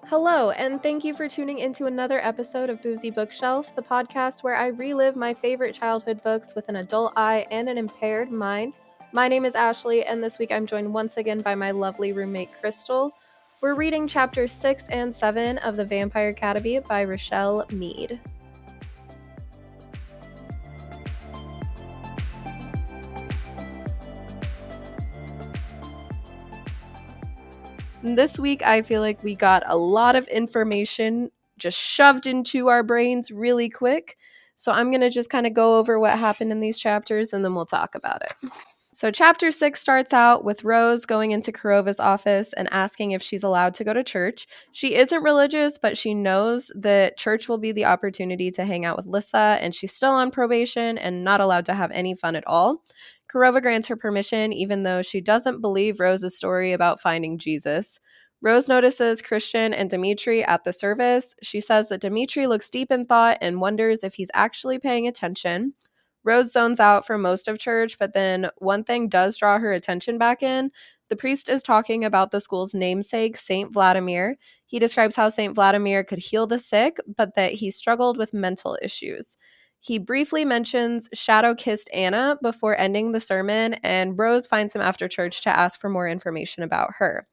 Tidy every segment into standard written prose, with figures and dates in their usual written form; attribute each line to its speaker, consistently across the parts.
Speaker 1: Hello, and thank you for tuning into another episode of Boozy Bookshelf, the podcast where I relive my favorite childhood books with an adult eye and an impaired mind. My name is Ashley, and this week I'm joined once again by my lovely roommate Crystal. We're reading chapters 6 and 7 of The Vampire Academy by Richelle Mead. This week, I feel like we got a lot of information just shoved into our brains really quick. So I'm going to just kind of go over what happened in these chapters and then we'll talk about it. So chapter 6 starts out with Rose going into Kurova's office and asking if she's allowed to go to church. She isn't religious, but she knows that church will be the opportunity to hang out with Lissa, and she's still on probation and not allowed to have any fun at all. Kurova grants her permission, even though she doesn't believe Rose's story about finding Jesus. Rose notices Christian and Dimitri at the service. She says that Dimitri looks deep in thought and wonders if he's actually paying attention. Rose zones out for most of church, but then one thing does draw her attention back in. The priest is talking about the school's namesake, Saint Vladimir. He describes how Saint Vladimir could heal the sick, but that he struggled with mental issues. He briefly mentions shadow-kissed Anna before ending the sermon, and Rose finds him after church to ask for more information about her.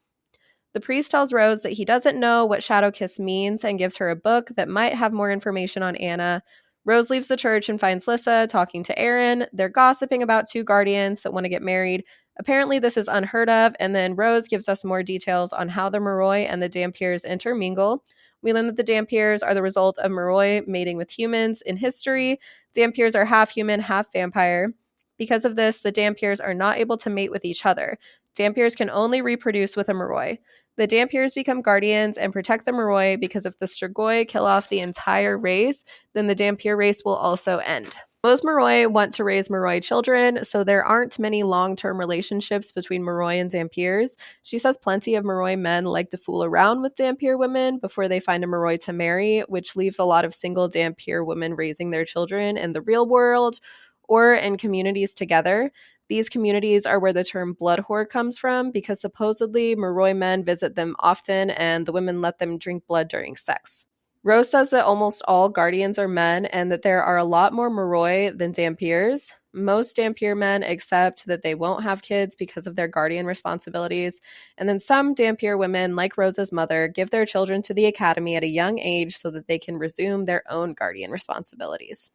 Speaker 1: The priest tells Rose that he doesn't know what shadow kiss means and gives her a book that might have more information on Anna. Rose leaves the church and finds Lissa talking to Aaron. They're gossiping about two guardians that want to get married. Apparently this is unheard of, and then Rose gives us more details on how the Moroi and the Dampiers intermingle. We learn that the Dampiers are the result of Moroi mating with humans in history. Dampiers are half human, half vampire. Because of this, the Dampiers are not able to mate with each other. Dampiers can only reproduce with a Moroi. The Dampiers become guardians and protect the Moroi because if the Strigoi kill off the entire race, then the Dampier race will also end. Most Moroi want to raise Moroi children, so there aren't many long-term relationships between Moroi and Dampiers. She says plenty of Moroi men like to fool around with Dampier women before they find a Moroi to marry, which leaves a lot of single Dampier women raising their children in the real world or in communities together. These communities are where the term blood whore comes from because supposedly Moroi men visit them often and the women let them drink blood during sex. Rose says that almost all guardians are men and that there are a lot more Moroi than Dampiers. Most Dampier men accept that they won't have kids because of their guardian responsibilities. And then some Dampier women, like Rose's mother, give their children to the academy at a young age so that they can resume their own guardian responsibilities.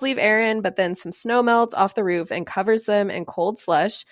Speaker 1: Leave Aaron, but then some snow melts off the roof and covers them in cold slush.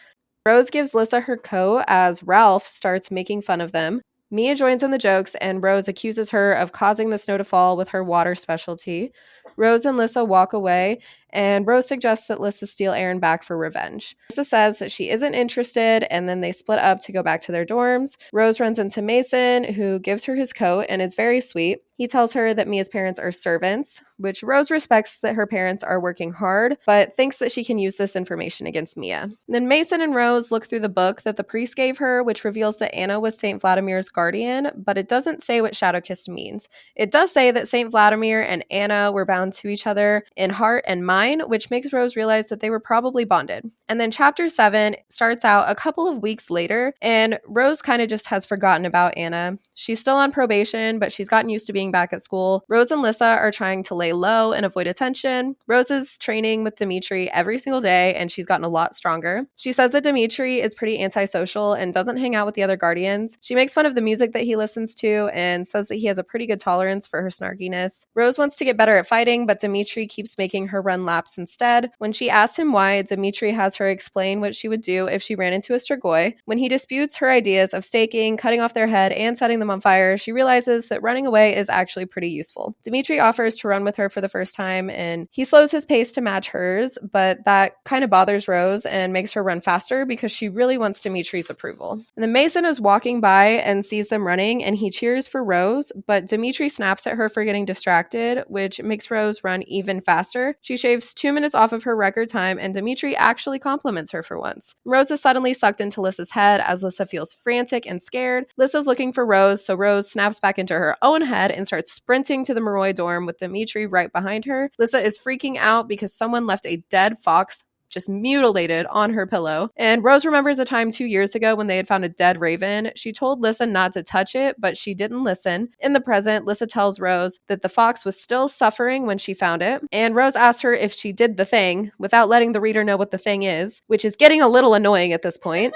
Speaker 1: Rose gives Lissa her coat as Ralph starts making fun of them. Mia joins in the jokes, and Rose accuses her of causing the snow to fall with her water specialty. Rose and Lissa walk away, and Rose suggests that Lissa steal Aaron back for revenge. Lissa says that she isn't interested, and then they split up to go back to their dorms. Rose runs into Mason, who gives her his coat and is very sweet. He tells her that Mia's parents are servants, which Rose respects that her parents are working hard, but thinks that she can use this information against Mia. Then Mason and Rose look through the book that the priest gave her, which reveals that Anna was Saint Vladimir's guardian, but it doesn't say what shadow kiss means. It does say that Saint Vladimir and Anna were bound to each other in heart and mind, which makes Rose realize that they were probably bonded. And then chapter 7 starts out a couple of weeks later, and Rose kind of just has forgotten about Anna. She's still on probation, but she's gotten used to being back at school. Rose and Lissa are trying to lay low and avoid attention. Rose is training with Dimitri every single day, and she's gotten a lot stronger. She says that Dimitri is pretty antisocial and doesn't hang out with the other guardians. She makes fun of the music that he listens to and says that he has a pretty good tolerance for her snarkiness. Rose wants to get better at fighting, but Dimitri keeps making her run laps instead. When she asks him why, Dimitri has her explain what she would do if she ran into a Strigoi. When he disputes her ideas of staking, cutting off their head, and setting them on fire, she realizes that running away is actually pretty useful. Dimitri offers to run with her for the first time, and he slows his pace to match hers, but that kind of bothers Rose and makes her run faster because she really wants Dimitri's approval. And then Mason is walking by and sees them running, and he cheers for Rose, but Dimitri snaps at her for getting distracted, which makes Rose run even faster. She shaves 2 minutes off of her record time, and Dimitri actually compliments her for once. Rose is suddenly sucked into Lissa's head as Lissa feels frantic and scared. Lissa's looking for Rose, so Rose snaps back into her own head and starts sprinting to the Moroi dorm with Dimitri right behind her. Lissa is freaking out because someone left a dead fox just mutilated on her pillow. And Rose remembers a time 2 years ago when they had found a dead raven. She told Lissa not to touch it, but she didn't listen. In the present, Lissa tells Rose that the fox was still suffering when she found it. And Rose asks her if she did the thing without letting the reader know what the thing is, which is getting a little annoying at this point.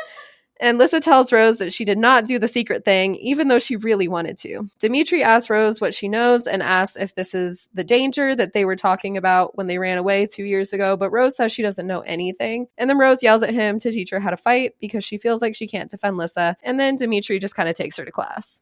Speaker 1: And Lissa tells Rose that she did not do the secret thing, even though she really wanted to. Dimitri asks Rose what she knows and asks if this is the danger that they were talking about when they ran away 2 years ago, but Rose says she doesn't know anything. And then Rose yells at him to teach her how to fight because she feels like she can't defend Lissa, and then Dimitri just kind of takes her to class.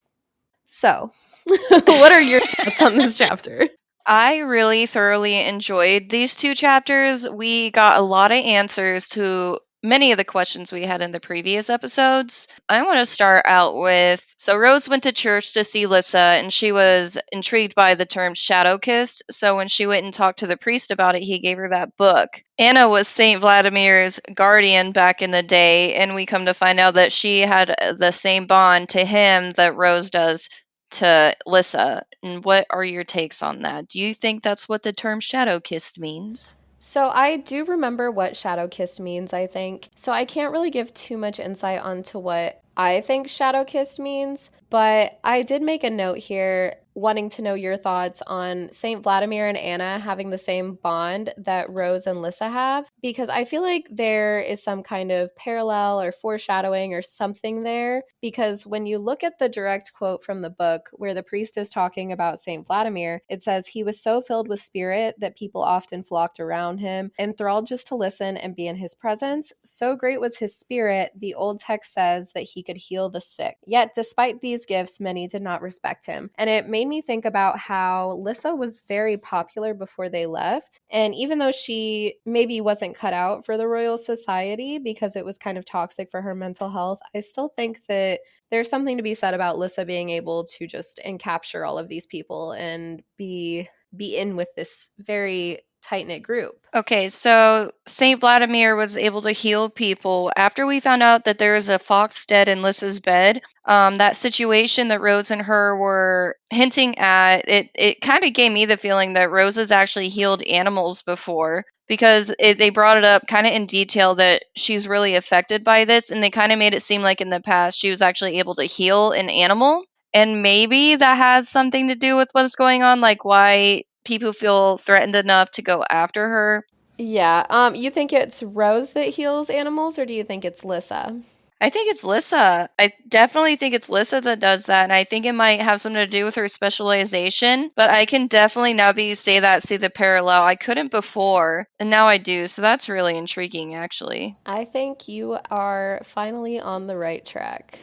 Speaker 1: So, what are your thoughts on this chapter?
Speaker 2: I really thoroughly enjoyed these 2 chapters. We got a lot of answers to many of the questions we had in the previous episodes. I want to start out with, so Rose went to church to see Lissa, and she was intrigued by the term shadow kissed. So when she went and talked to the priest about it, he gave her that book. Anna was Saint Vladimir's guardian back in the day, and we come to find out that she had the same bond to him that Rose does to Lissa. And what are your takes on that? Do you think that's what the term shadow kissed means?
Speaker 1: So I do remember what shadow kissed means, I think. So I can't really give too much insight onto what I think shadow kissed means, but I did make a note here wanting to know your thoughts on Saint Vladimir and Anna having the same bond that Rose and Lissa have, because I feel like there is some kind of parallel or foreshadowing or something there, because when you look at the direct quote from the book where the priest is talking about Saint Vladimir, it says he was so filled with spirit that people often flocked around him, enthralled just to listen and be in his presence. So great was his spirit, the old text says that he could heal the sick. Yet despite these gifts, many did not respect him. And it made me think about how Lissa was very popular before they left. And even though she maybe wasn't cut out for the Royal Society because it was kind of toxic for her mental health, I still think that there's something to be said about Lissa being able to just encapture all of these people and be in with this very tight-knit group.
Speaker 2: Okay, so Saint Vladimir was able to heal people. After we found out that there was a fox dead in Lissa's bed, that situation that Rose and her were hinting at, it kind of gave me the feeling that Rose has actually healed animals before, because they brought it up kind of in detail that she's really affected by this, and they kind of made it seem like in the past she was actually able to heal an animal. And maybe that has something to do with what's going on, like why people feel threatened enough to go after her.
Speaker 1: Yeah, you think it's Rose that heals animals, or do you think it's Lissa?
Speaker 2: I think it's Lissa. I definitely think it's Lissa that does that, and I think it might have something to do with her specialization, but I can definitely, now that you say that, see the parallel. I couldn't before, and now I do, so that's really intriguing, actually.
Speaker 1: I think you are finally on the right track.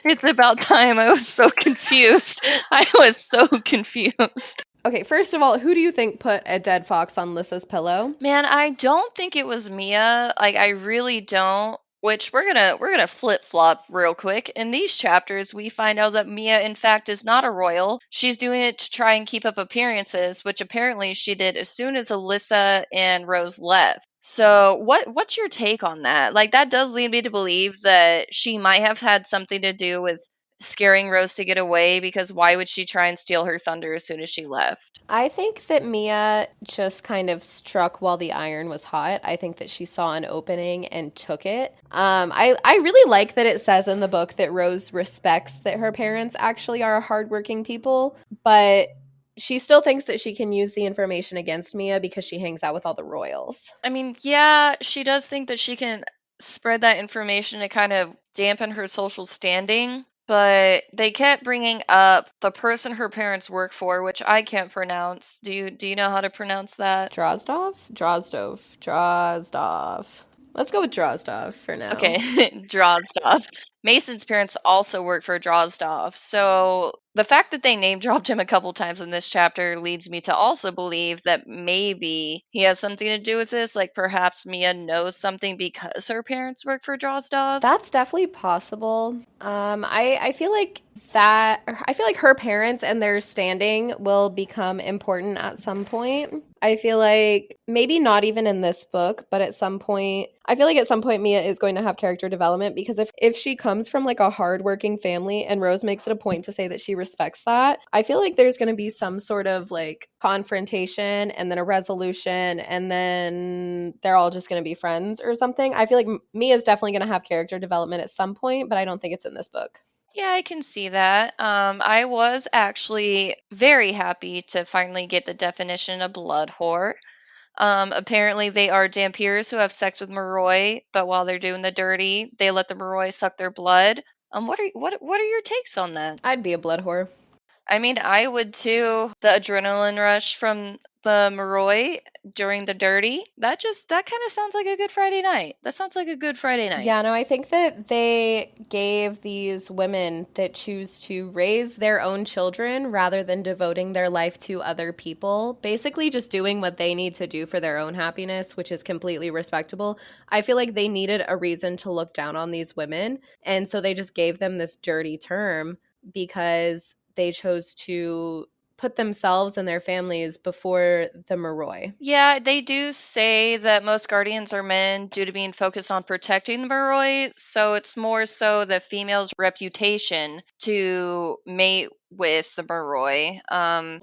Speaker 2: It's about time. I was so confused. I was so confused.
Speaker 1: Okay, first of all, who do you think put a dead fox on Lissa's pillow?
Speaker 2: Man, I don't think it was Mia. Like, I really don't. Which we're gonna flip flop real quick. In these chapters, we find out that Mia, in fact, is not a royal. She's doing it to try and keep up appearances, which apparently she did as soon as Alyssa and Rose left. So, what's your take on that? Like, that does lead me to believe that she might have had something to do with scaring Rose to get away, because why would she try and steal her thunder as soon as she left?
Speaker 1: I think that Mia just kind of struck while the iron was hot. I think that she saw an opening and took it. I really like that it says in the book that Rose respects that her parents actually are hardworking people, but she still thinks that she can use the information against Mia because she hangs out with all the royals.
Speaker 2: I mean, yeah, she does think that she can spread that information to kind of dampen her social standing, but they kept bringing up the person her parents work for, which I can't pronounce. Do you know how to pronounce that?
Speaker 1: Drozdov. Let's go with Drozdov for now.
Speaker 2: Okay, Drozdov. Mason's parents also work for Drozdov, so the fact that they name dropped him a couple times in this chapter leads me to also believe that maybe he has something to do with this. Like, perhaps Mia knows something because her parents work for Drozdov.
Speaker 1: That's definitely possible. I feel like that I feel like her parents and their standing will become important at some point. I feel like maybe not even in this book, but at some point, I feel like at some point Mia is going to have character development because if she comes from like a hardworking family and Rose makes it a point to say that she respects that, I feel like there's going to be some sort of like confrontation and then a resolution and then they're all just going to be friends or something. I feel like Mia's definitely going to have character development at some point, but I don't think it's in this book.
Speaker 2: Yeah, I can see that. I was actually very happy to finally get the definition of blood whore. Apparently, they are Dampiers who have sex with Moroi, but while they're doing the dirty, they let the Moroi suck their blood. What are your takes on that?
Speaker 1: I'd be a blood whore.
Speaker 2: I mean, I would too. The adrenaline rush from the Moroi during the dirty, that kind of sounds like a good Friday night. That sounds like a good Friday night.
Speaker 1: Yeah, no, I think that they gave these women that choose to raise their own children rather than devoting their life to other people, basically just doing what they need to do for their own happiness, which is completely respectable. I feel like they needed a reason to look down on these women. And so they just gave them this dirty term because they chose to put themselves and their families before the Moroi.
Speaker 2: Yeah, they do say that most guardians are men due to being focused on protecting the Moroi, so it's more so the female's reputation to mate with the Moroi.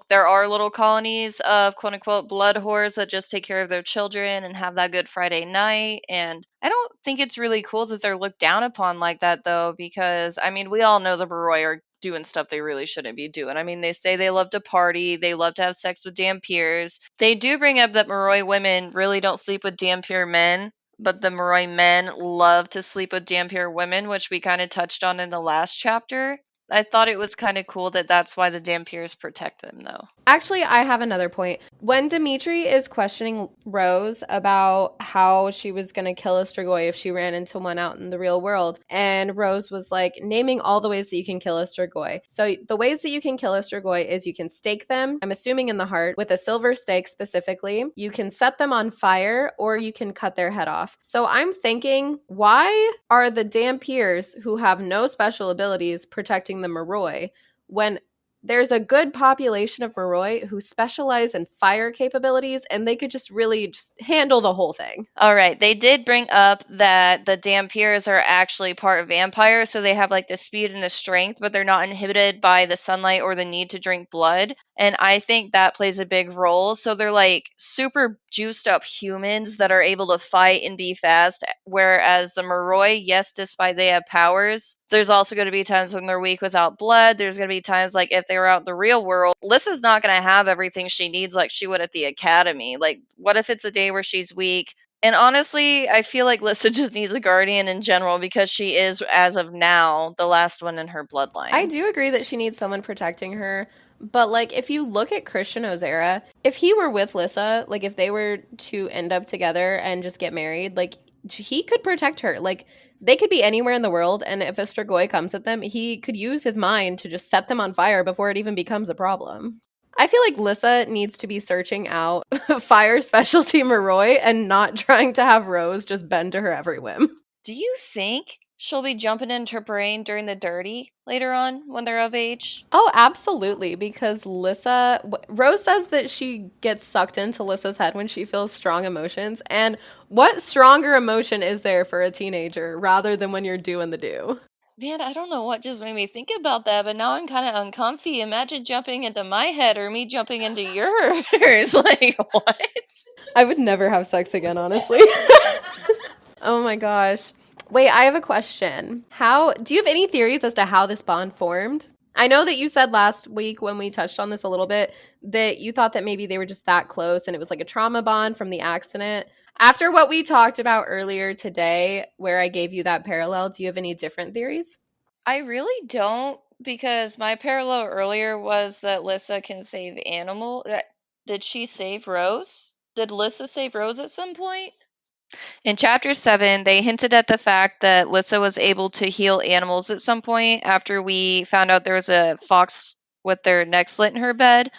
Speaker 2: There are little colonies of quote unquote blood whores that just take care of their children and have that good Friday night. And I don't think it's really cool that they're looked down upon like that, though, because I mean, we all know the Moroi are doing stuff they really shouldn't be doing. I mean, they say they love to party, they love to have sex with Dampiers. They do bring up that Moroi women really don't sleep with Dampier men, but the Moroi men love to sleep with Dampier women, which we kind of touched on in the last chapter. I thought it was kind of cool that that's why the Dampiers protect them, though.
Speaker 1: Actually, I have another point. When Dimitri is questioning Rose about how she was going to kill a Strigoi if she ran into one out in the real world, and Rose was like naming all the ways that you can kill a Strigoi. So the ways that you can kill a Strigoi is you can stake them, I'm assuming in the heart, with a silver stake specifically. You can set them on fire, or you can cut their head off. So I'm thinking, why are the Dampiers who have no special abilities protecting the Moroi when there's a good population of Moroi who specialize in fire capabilities and they could just really just handle the whole thing?
Speaker 2: All right. They did bring up that the Dampiers are actually part of vampires, so they have like the speed and the strength, but they're not inhibited by the sunlight or the need to drink blood. And I think that plays a big role. So they're like super juiced up humans that are able to fight and be fast. Whereas the Moroi, yes, despite they have powers, there's also going to be times when they're weak without blood. There's going to be times like if they were out in the real world, Lissa's not going to have everything she needs like she would at the academy. Like, what if it's a day where she's weak? And honestly, I feel like Lissa just needs a guardian in general because she is, as of now, the last one in her bloodline.
Speaker 1: I do agree that she needs someone protecting her. But like if you look at Christian Ozera, if he were with Lissa, like if they were to end up together and just get married, like he could protect her. Like they could be anywhere in the world, and if a Strigoi comes at them, he could use his mind to just set them on fire before it even becomes a problem. I feel like Lissa needs to be searching out fire specialty Moroi and not trying to have Rose just bend to her every whim.
Speaker 2: Do you think she'll be jumping into her brain during the dirty later on when they're of age?
Speaker 1: Oh, absolutely. Because Rose says that she gets sucked into Lissa's head when she feels strong emotions. And what stronger emotion is there for a teenager rather than when you're doing the do?
Speaker 2: Man, I don't know what just made me think about that, but now I'm kind of uncomfy. Imagine jumping into my head or me jumping into yours. Like, what?
Speaker 1: I would never have sex again, honestly. Oh my gosh. Wait, I have a question. How do you have any theories as to how this bond formed? I know that you said last week when we touched on this a little bit that you thought that maybe they were just that close and it was like a trauma bond from the accident. After what we talked about earlier today, where I gave you that parallel, do you have any different theories?
Speaker 2: I really don't, because my parallel earlier was that Lissa can save animal. Did she save Rose? Did Lissa save Rose at some point? In chapter 7, they hinted at the fact that Lissa was able to heal animals at some point after we found out there was a fox with their neck slit in her bed,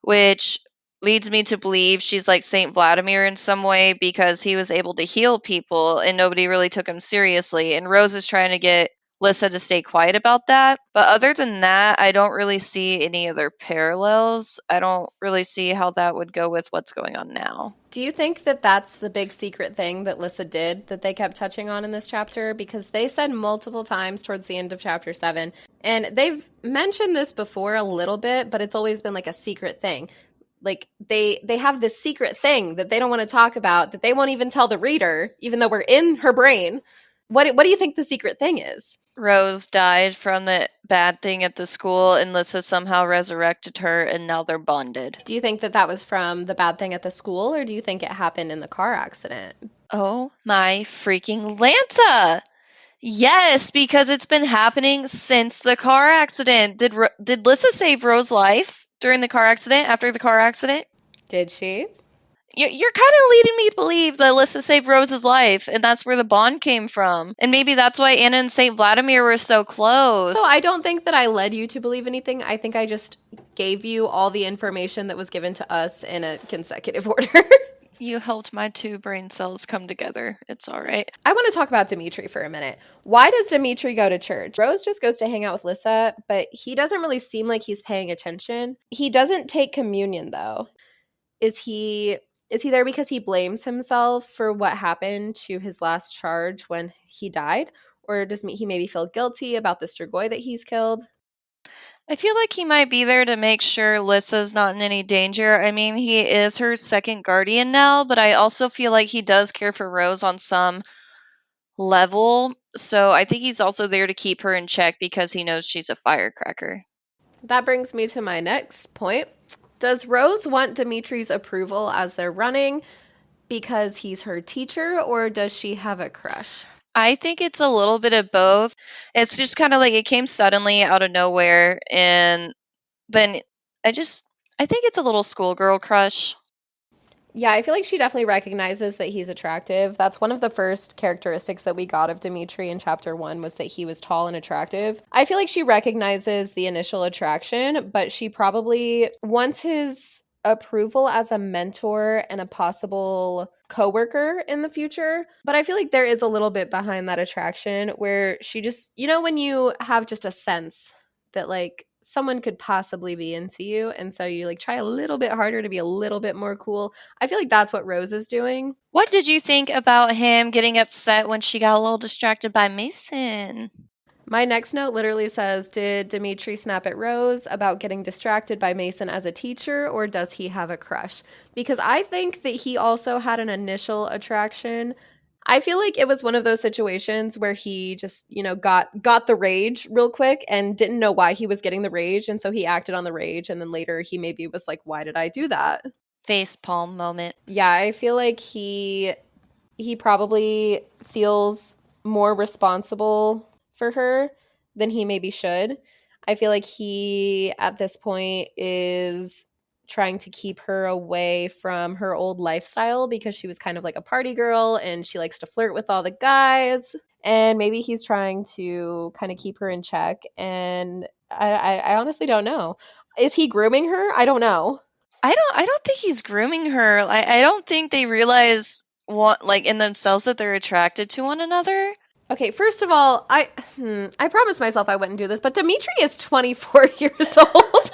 Speaker 2: which leads me to believe she's like Saint Vladimir in some way because he was able to heal people and nobody really took him seriously. And Rose is trying to get Lissa to stay quiet about that. But other than that, I don't really see any other parallels. I don't really see how that would go with what's going on now.
Speaker 1: Do you think that that's the big secret thing that Lissa did that they kept touching on in this chapter? Because they said multiple times towards the end of chapter 7, and they've mentioned this before a little bit, but it's always been like a secret thing. Like they have this secret thing that they don't want to talk about, that they won't even tell the reader, even though we're in her brain. What do you think the secret thing is?
Speaker 2: Rose died from the bad thing at the school, and Lissa somehow resurrected her, and now they're bonded.
Speaker 1: Do you think that that was from the bad thing at the school, or do you think it happened in the car accident?
Speaker 2: Oh my freaking Lanta! Yes, because it's been happening since the car accident. Did Lissa save Rose's life during the car accident, after the car accident?
Speaker 1: Did she?
Speaker 2: You're kind of leading me to believe that Alyssa saved Rose's life, and that's where the bond came from. And maybe that's why Anna and St. Vladimir were so close.
Speaker 1: So I don't think that I led you to believe anything. I think I just gave you all the information that was given to us in a consecutive order.
Speaker 2: You helped my two brain cells come together. It's all right.
Speaker 1: I want to talk about Dimitri for a minute. Why does Dimitri go to church? Rose just goes to hang out with Lissa, but he doesn't really seem like he's paying attention. He doesn't take communion, though. Is he there because he blames himself for what happened to his last charge when he died? Or does he maybe feel guilty about the Strigoi that he's killed?
Speaker 2: I feel like he might be there to make sure Lissa's not in any danger. I mean, he is her second guardian now, but I also feel like he does care for Rose on some level. So I think he's also there to keep her in check because he knows she's a firecracker.
Speaker 1: That brings me to my next point. Does Rose want Dimitri's approval as they're running because he's her teacher, or does she have a crush?
Speaker 2: I think it's a little bit of both. It's just kind of like it came suddenly out of nowhere, and then I think it's a little schoolgirl crush.
Speaker 1: Yeah, I feel like she definitely recognizes that he's attractive. That's one of the first characteristics that we got of Dimitri in chapter 1 was that he was tall and attractive. I feel like she recognizes the initial attraction, but she probably wants his approval as a mentor and a possible coworker in the future. But I feel like there is a little bit behind that attraction where she just, when you have just a sense that like someone could possibly be into you, and so you like try a little bit harder to be a little bit more cool. I feel like that's what Rose is doing.
Speaker 2: What did you think about him getting upset when she got a little distracted by Mason?
Speaker 1: My next note literally says, did Dimitri snap at Rose about getting distracted by Mason as a teacher, or does he have a crush? Because I think that he also had an initial attraction. I feel like it was one of those situations where he just, got the rage real quick and didn't know why he was getting the rage, and so he acted on the rage, and then later he maybe was like, why did I do that?
Speaker 2: Facepalm moment.
Speaker 1: Yeah, I feel like he probably feels more responsible for her than he maybe should. I feel like he at this point is trying to keep her away from her old lifestyle because she was kind of like a party girl and she likes to flirt with all the guys, and maybe he's trying to kind of keep her in check. And I honestly don't know. Is he grooming her? I don't know.
Speaker 2: I don't think he's grooming her. I don't think they realize what like in themselves that they're attracted to one another.
Speaker 1: Okay, first of all, I promised myself I wouldn't do this, but Dimitri is 24 years old.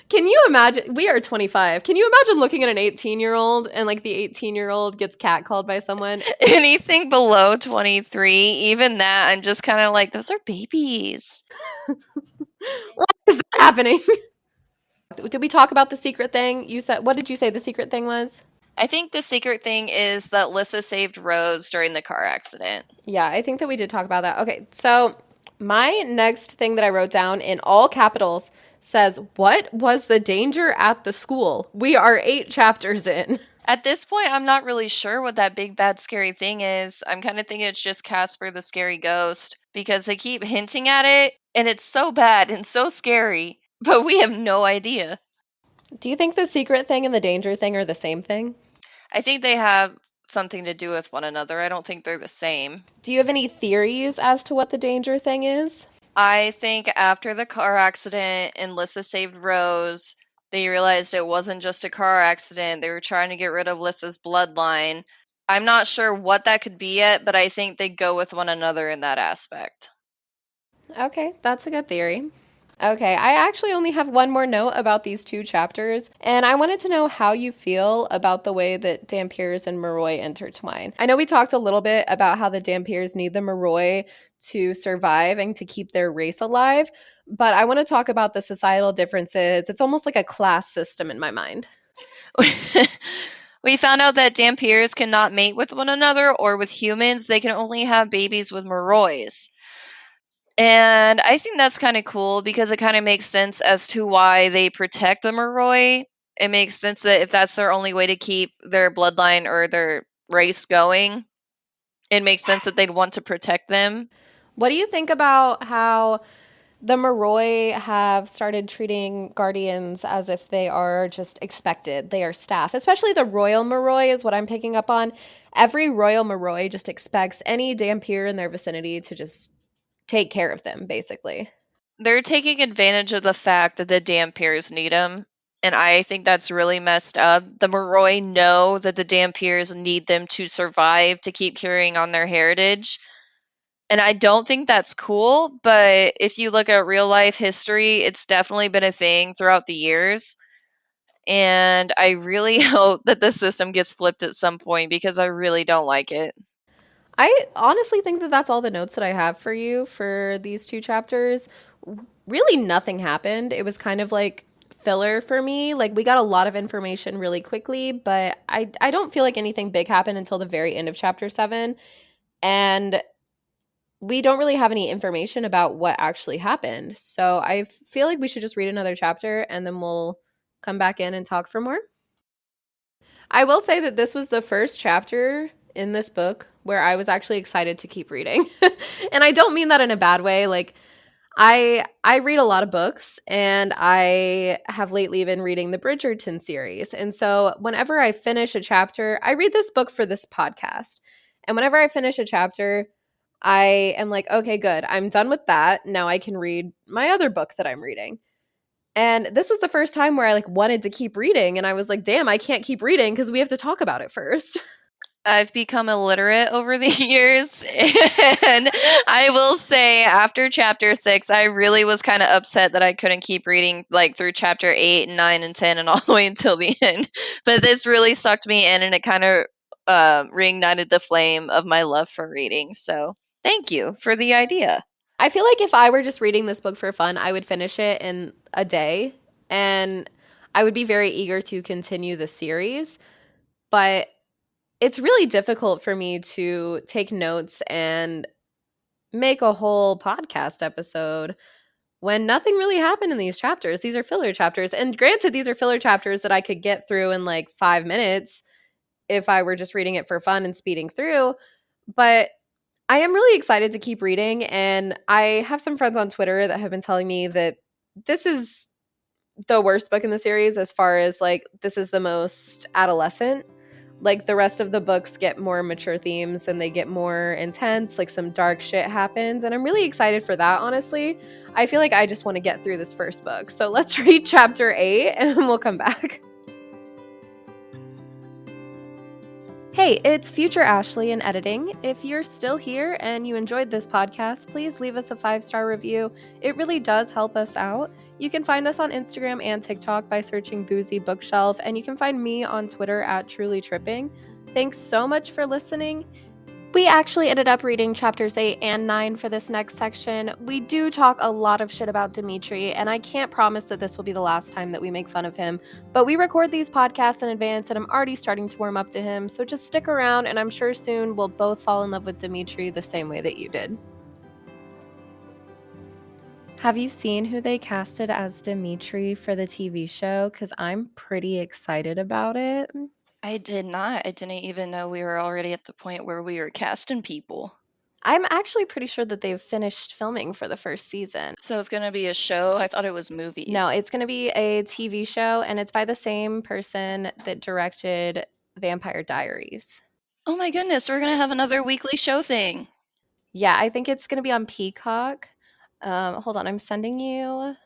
Speaker 1: Can you imagine? We are 25. Can you imagine looking at an 18-year-old and like the 18-year-old gets catcalled by someone?
Speaker 2: Anything below 23, even that, I'm just kind of like, those are babies.
Speaker 1: Why is that happening? Did we talk about the secret thing? What did you say the secret thing was?
Speaker 2: I think the secret thing is that Lissa saved Rose during the car accident.
Speaker 1: Yeah, I think that we did talk about that. Okay, so my next thing that I wrote down in all capitals says, what was the danger at the school? We are 8 chapters in.
Speaker 2: At this point, I'm not really sure what that big, bad, scary thing is. I'm kind of thinking it's just Casper the scary ghost because they keep hinting at it, and it's so bad and so scary, but we have no idea.
Speaker 1: Do you think the secret thing and the danger thing are the same thing?
Speaker 2: I think they have something to do with one another. I don't think they're the same.
Speaker 1: Do you have any theories as to what the danger thing is?
Speaker 2: I think after the car accident and Lissa saved Rose, they realized it wasn't just a car accident. They were trying to get rid of Lissa's bloodline. I'm not sure what that could be yet, but I think they go with one another in that aspect.
Speaker 1: Okay, that's a good theory. Okay, I actually only have one more note about these two chapters, and I wanted to know how you feel about the way that Dampiers and Moroi intertwine. I know we talked a little bit about how the Dampiers need the Moroi to survive and to keep their race alive, but I want to talk about the societal differences. It's almost like a class system in my mind.
Speaker 2: We found out that Dampiers cannot mate with one another or with humans. They can only have babies with Morois. And I think that's kind of cool because it kind of makes sense as to why they protect the Moroi. It makes sense that if that's their only way to keep their bloodline or their race going, it makes sense that they'd want to protect them.
Speaker 1: What do you think about how the Moroi have started treating guardians as if they are just expected? They are staff, especially the royal Moroi is what I'm picking up on. Every royal Moroi just expects any Dampier in their vicinity to just take care of them, basically.
Speaker 2: They're taking advantage of the fact that the Dampiers need them. And I think that's really messed up. The Moroi know that the Dampiers need them to survive, to keep carrying on their heritage. And I don't think that's cool, but if you look at real life history, it's definitely been a thing throughout the years. And I really hope that the system gets flipped at some point because I really don't like it.
Speaker 1: I honestly think that that's all the notes that I have for you for these two chapters. Really, nothing happened. It was kind of like filler for me. Like, we got a lot of information really quickly, but I don't feel like anything big happened until the very end of chapter 7. And we don't really have any information about what actually happened. So I feel like we should just read another chapter and then we'll come back in and talk for more. I will say that this was the first chapter in this book where I was actually excited to keep reading. And I don't mean that in a bad way. Like, I read a lot of books and I have lately been reading the Bridgerton series. And so whenever I finish a chapter, I read this book for this podcast. And whenever I finish a chapter, I am like, okay, good. I'm done with that. Now I can read my other book that I'm reading. And this was the first time where I like wanted to keep reading and I was like, damn, I can't keep reading because we have to talk about it first.
Speaker 2: I've become illiterate over the years. And I will say, after chapter 6, I really was kind of upset that I couldn't keep reading like through chapter 8 and 9 and 10 and all the way until the end. But this really sucked me in and it kind of reignited the flame of my love for reading. So thank you for the idea.
Speaker 1: I feel like if I were just reading this book for fun, I would finish it in a day and I would be very eager to continue the series. But it's really difficult for me to take notes and make a whole podcast episode when nothing really happened in these chapters. These are filler chapters. And granted, these are filler chapters that I could get through in like 5 minutes if I were just reading it for fun and speeding through. But I am really excited to keep reading. And I have some friends on Twitter that have been telling me that this is the worst book in the series as far as like this is the most adolescent. Like the rest of the books get more mature themes and they get more intense, like some dark shit happens. And I'm really excited for that, honestly. I feel like I just want to get through this first book. So let's read chapter 8 and we'll come back. Hey, it's Future Ashley in editing. If you're still here and you enjoyed this podcast, please leave us a 5-star review. It really does help us out. You can find us on Instagram and TikTok by searching Boozy Bookshelf, and you can find me on Twitter at Truly Tripping. Thanks so much for listening. We actually ended up reading chapters 8 and 9 for this next section. We do talk a lot of shit about Dimitri, and I can't promise that this will be the last time that we make fun of him, but we record these podcasts in advance, and I'm already starting to warm up to him, so just stick around, and I'm sure soon we'll both fall in love with Dimitri the same way that you did. Have you seen who they casted as Dimitri for the TV show? Because I'm pretty excited about it.
Speaker 2: I did not. I didn't even know we were already at the point where we were casting people.
Speaker 1: I'm actually pretty sure that they've finished filming for the first season.
Speaker 2: So it's going to be a show? I thought it was movies.
Speaker 1: No, it's going to be a TV show, and it's by the same person that directed Vampire Diaries.
Speaker 2: Oh my goodness, we're going to have another weekly show thing.
Speaker 1: Yeah, I think it's going to be on Peacock. Hold on, I'm sending you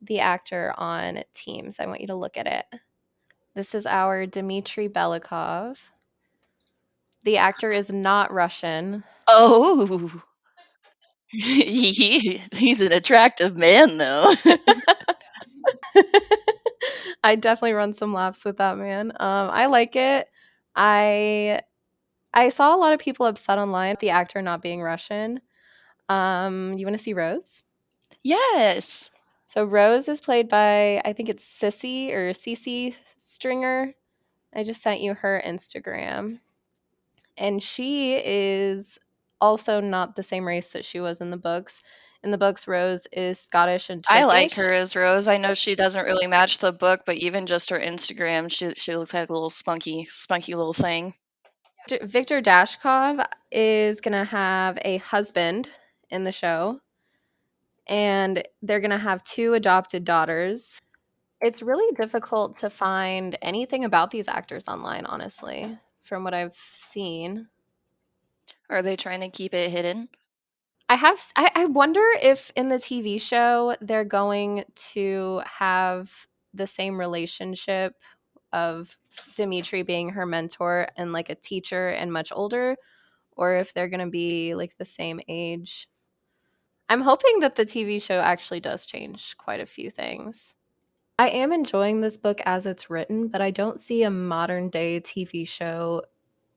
Speaker 1: the actor on Teams. I want you to look at it. This is our Dimitri Belikov. The actor is not Russian.
Speaker 2: Oh, he's an attractive man, though.
Speaker 1: I definitely run some laps with that man. I like it. I I saw a lot of people upset online the actor not being Russian. You want to see Rose?
Speaker 2: Yes.
Speaker 1: So Rose is played by I think it's Sissy or Cece Stringer. I just sent you her Instagram, and she is also not the same race that she was in the books. In the books, Rose is Scottish and
Speaker 2: I like
Speaker 1: Turkish.
Speaker 2: her as Rose. I know she doesn't really match the book, but even just her Instagram, she looks like a little spunky little thing.
Speaker 1: Victor Dashkov is gonna have a husband in the show, and they're gonna have two adopted daughters. It's really difficult to find anything about these actors online, honestly, from what I've seen.
Speaker 2: Are they trying to keep it hidden?
Speaker 1: I wonder if in the TV show they're going to have the same relationship of Dimitri being her mentor and like a teacher and much older, or if they're going to be like the same age. I'm hoping that the TV show actually does change quite a few things. I am enjoying this book as it's written, but I don't see a modern day TV show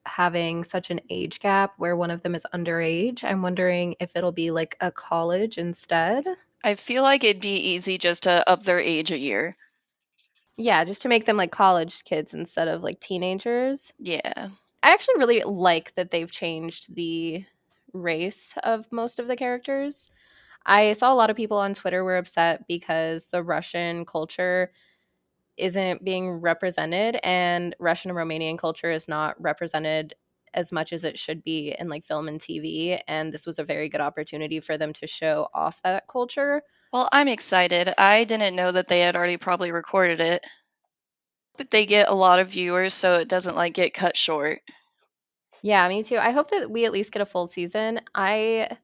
Speaker 1: having such an age gap where one of them is underage. I'm wondering if it'll be like a college instead.
Speaker 2: I feel like it'd be easy just to up their age a year.
Speaker 1: Yeah, just to make them like college kids instead of like teenagers.
Speaker 2: Yeah.
Speaker 1: I actually really like that they've changed the race of most of the characters. I saw a lot of people on Twitter were upset because the Russian culture isn't being represented, and Russian and Romanian culture is not represented as much as it should be in like film and TV, and this was a very good opportunity for them to show off that culture.
Speaker 2: Well, I'm excited. I didn't know that they had already probably recorded it. But they get a lot of viewers so it doesn't like get cut short.
Speaker 1: Yeah, me too. I hope that we at least get a full season. I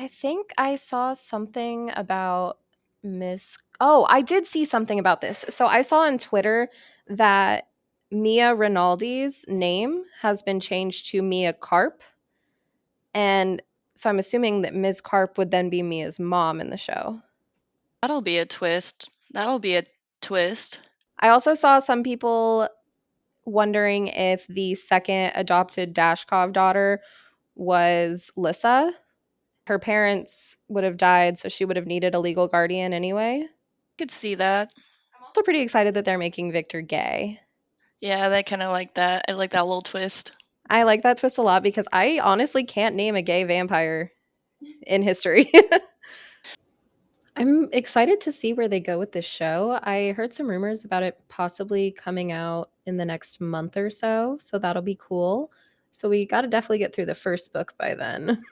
Speaker 1: think I saw something about Miss Oh, I did see something about this. So I saw on Twitter that Mia Rinaldi's name has been changed to Mia Carp. And so I'm assuming that Ms. Carp would then be Mia's mom in the show.
Speaker 2: That'll be a twist. That'll be a twist.
Speaker 1: I also saw some people wondering if the second adopted Dashkov daughter was Lissa. Her parents would have died, so she would have needed a legal guardian anyway.
Speaker 2: Could see that.
Speaker 1: I'm also pretty excited that they're making Victor gay.
Speaker 2: Yeah, they kind of like that. I like that little twist.
Speaker 1: I like that twist a lot because I honestly can't name a gay vampire in history. I'm excited to see where they go with this show. I heard some rumors about it possibly coming out in the next month or so, so that'll be cool. So we got to definitely get through the first book by then.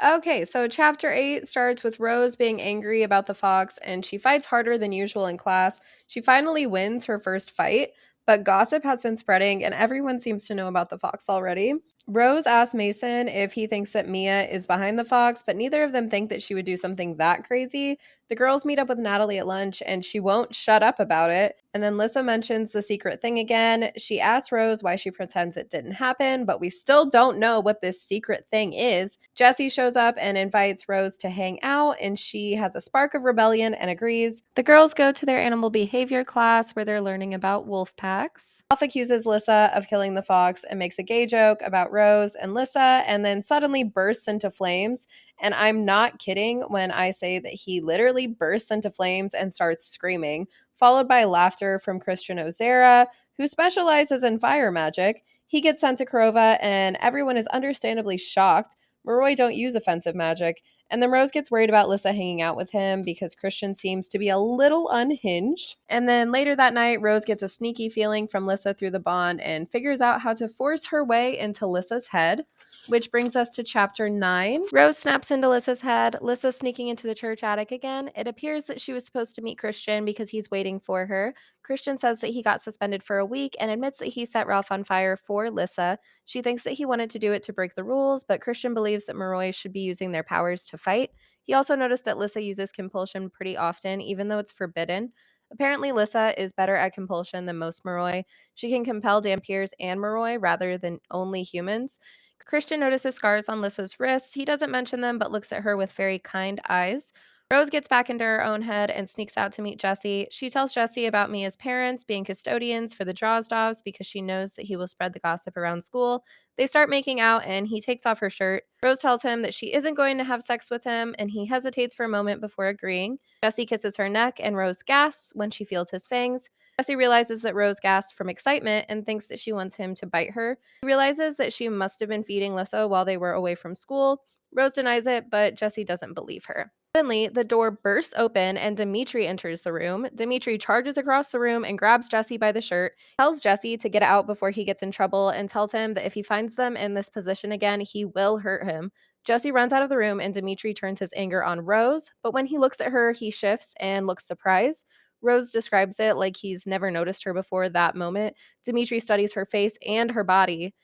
Speaker 1: Okay, so chapter 8 starts with Rose being angry about the fox, and she fights harder than usual in class. She finally wins her first fight, but gossip has been spreading, and everyone seems to know about the fox already. Rose asks Mason if he thinks that Mia is behind the fox, but neither of them think that she would do something that crazy. The girls meet up with Natalie at lunch, and she won't shut up about it. And then Lissa mentions the secret thing again. She asks Rose why she pretends it didn't happen, but we still don't know what this secret thing is. Jessie shows up and invites Rose to hang out, and she has a spark of rebellion and agrees. The girls go to their animal behavior class where they're learning about wolf packs. Ralph accuses Lissa of killing the fox and makes a gay joke about Rose and Lissa, and then suddenly bursts into flames. And I'm not kidding when I say that he literally bursts into flames and starts screaming, followed by laughter from Christian Ozera, who specializes in fire magic. He gets sent to Kurova, and everyone is understandably shocked. Moroi don't use offensive magic, and then Rose gets worried about Lissa hanging out with him because Christian seems to be a little unhinged. And then later that night, Rose gets a sneaky feeling from Lissa through the bond and figures out how to force her way into Lissa's head. Which brings us to chapter 9. Rose snaps into Lissa's head. Lissa sneaking into the church attic again. It appears that she was supposed to meet Christian because he's waiting for her. Christian says that he got suspended for a week and admits that he set Ralph on fire for Lissa. She thinks that he wanted to do it to break the rules, but Christian believes that Moroi should be using their powers to fight. He also noticed that Lissa uses compulsion pretty often, even though it's forbidden. Apparently, Lissa is better at compulsion than most Moroi. She can compel Dampiers and Moroi rather than only humans. Christian notices scars on Lissa's wrists. He doesn't mention them, but looks at her with very kind eyes. Rose gets back into her own head and sneaks out to meet Jesse. She tells Jesse about Mia's parents being custodians for the Drozdovs because she knows that he will spread the gossip around school. They start making out and he takes off her shirt. Rose tells him that she isn't going to have sex with him and he hesitates for a moment before agreeing. Jesse kisses her neck and Rose gasps when she feels his fangs. Jesse realizes that Rose gasps from excitement and thinks that she wants him to bite her. He realizes that she must have been feeding Lissa while they were away from school. Rose denies it, but Jesse doesn't believe her. Suddenly, the door bursts open and Dimitri enters the room. Dimitri charges across the room and grabs Jesse by the shirt, tells Jesse to get out before he gets in trouble, and tells him that if he finds them in this position again, he will hurt him. Jesse runs out of the room and Dimitri turns his anger on Rose, but when he looks at her, he shifts and looks surprised. Rose describes it like he's never noticed her before that moment. Dimitri studies her face and her body.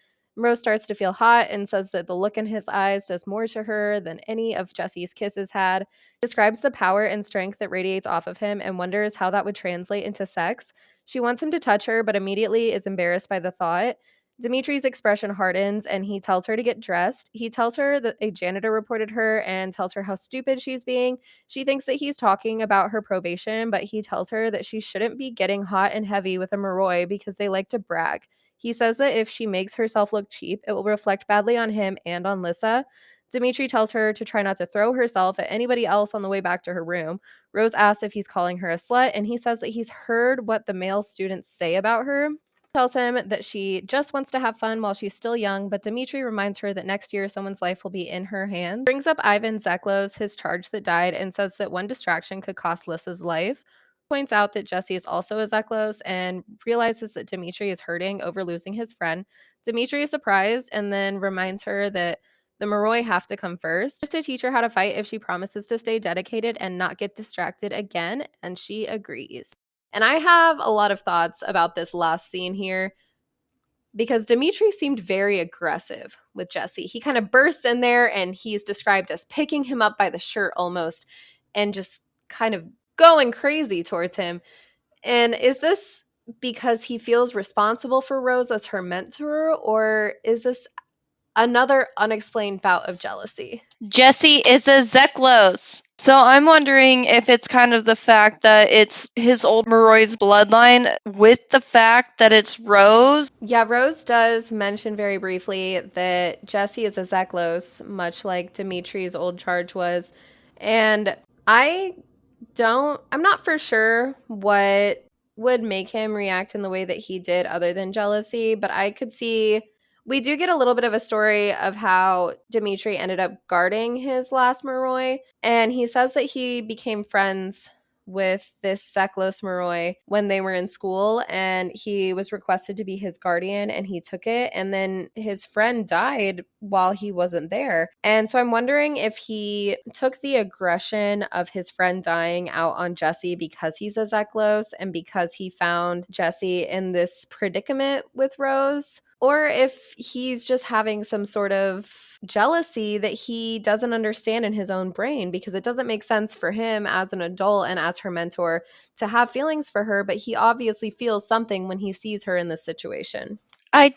Speaker 1: Rose starts to feel hot and says that the look in his eyes does more to her than any of Jesse's kisses had. Describes the power and strength that radiates off of him and wonders how that would translate into sex. She wants him to touch her, but immediately is embarrassed by the thought. Dimitri's expression hardens and he tells her to get dressed. He tells her that a janitor reported her and tells her how stupid she's being. She thinks that he's talking about her probation, but he tells her that she shouldn't be getting hot and heavy with a Moroi because they like to brag. He says that if she makes herself look cheap, it will reflect badly on him and on Lissa. Dimitri tells her to try not to throw herself at anybody else on the way back to her room. Rose asks if he's calling her a slut, and he says that he's heard what the male students say about her. Tells him that she just wants to have fun while she's still young, but Dimitri reminds her that next year someone's life will be in her hands. Brings up Ivan Zeklos, his charge that died, and says that one distraction could cost Lissa's life. Points out that Jesse is also a Zeklos and realizes that Dimitri is hurting over losing his friend. Dimitri is surprised and then reminds her that the Moroi have to come first, just to teach her how to fight if she promises to stay dedicated and not get distracted again, and she agrees. And I have a lot of thoughts about this last scene here because Dimitri seemed very aggressive with Jesse. He kind of bursts in there and he's described as picking him up by the shirt almost and just kind of going crazy towards him. And is this because he feels responsible for Rose as her mentor, or is this another unexplained bout of jealousy?
Speaker 2: Jesse is a Zeklos. So I'm wondering if it's kind of the fact that it's his old Moroy's bloodline with the fact that it's Rose.
Speaker 1: Yeah, Rose does mention very briefly that Jesse is a Zeklos, much like Dimitri's old charge was. And I'm not for sure what would make him react in the way that he did other than jealousy, but I could see we do get a little bit of a story of how Dimitri ended up guarding his last Moroi, and he says that he became friends with this Zeklos Moroi when they were in school, and he was requested to be his guardian, and he took it, and then his friend died while he wasn't there. And so I'm wondering if he took the aggression of his friend dying out on Jesse because he's a Zeklos and because he found Jesse in this predicament with Rose, or if he's just having some sort of jealousy that he doesn't understand in his own brain, because it doesn't make sense for him as an adult and as her mentor to have feelings for her, but he obviously feels something when he sees her in this situation.
Speaker 2: I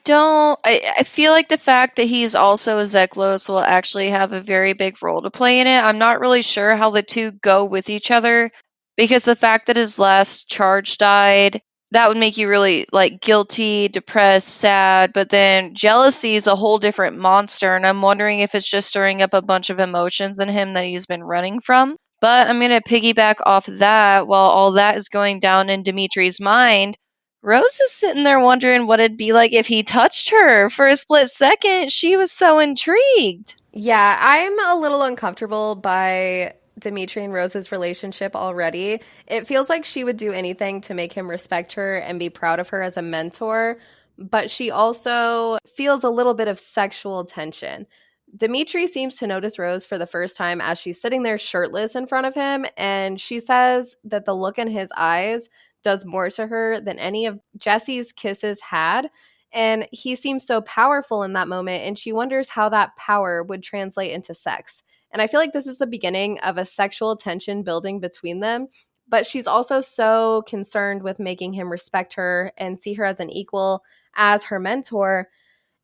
Speaker 2: feel like the fact that he's also a Zeklos will actually have a very big role to play in it. I'm not really sure how the two go with each other, because the fact that his last charge died, that would make you really guilty, depressed, sad, but then jealousy is a whole different monster, and I'm wondering if it's just stirring up a bunch of emotions in him that he's been running from. But I'm going to piggyback off that. While all that is going down in Dimitri's mind, Rose is sitting there wondering what it'd be like if he touched her. For a split second, she was so intrigued.
Speaker 1: Yeah, I'm a little uncomfortable by Dimitri and Rose's relationship already. It feels like she would do anything to make him respect her and be proud of her as a mentor, but she also feels a little bit of sexual tension. Dimitri seems to notice Rose for the first time as she's sitting there shirtless in front of him, and she says that the look in his eyes does more to her than any of Jesse's kisses had. And he seems so powerful in that moment, and she wonders how that power would translate into sex. And I feel like this is the beginning of a sexual tension building between them, but she's also so concerned with making him respect her and see her as an equal, as her mentor.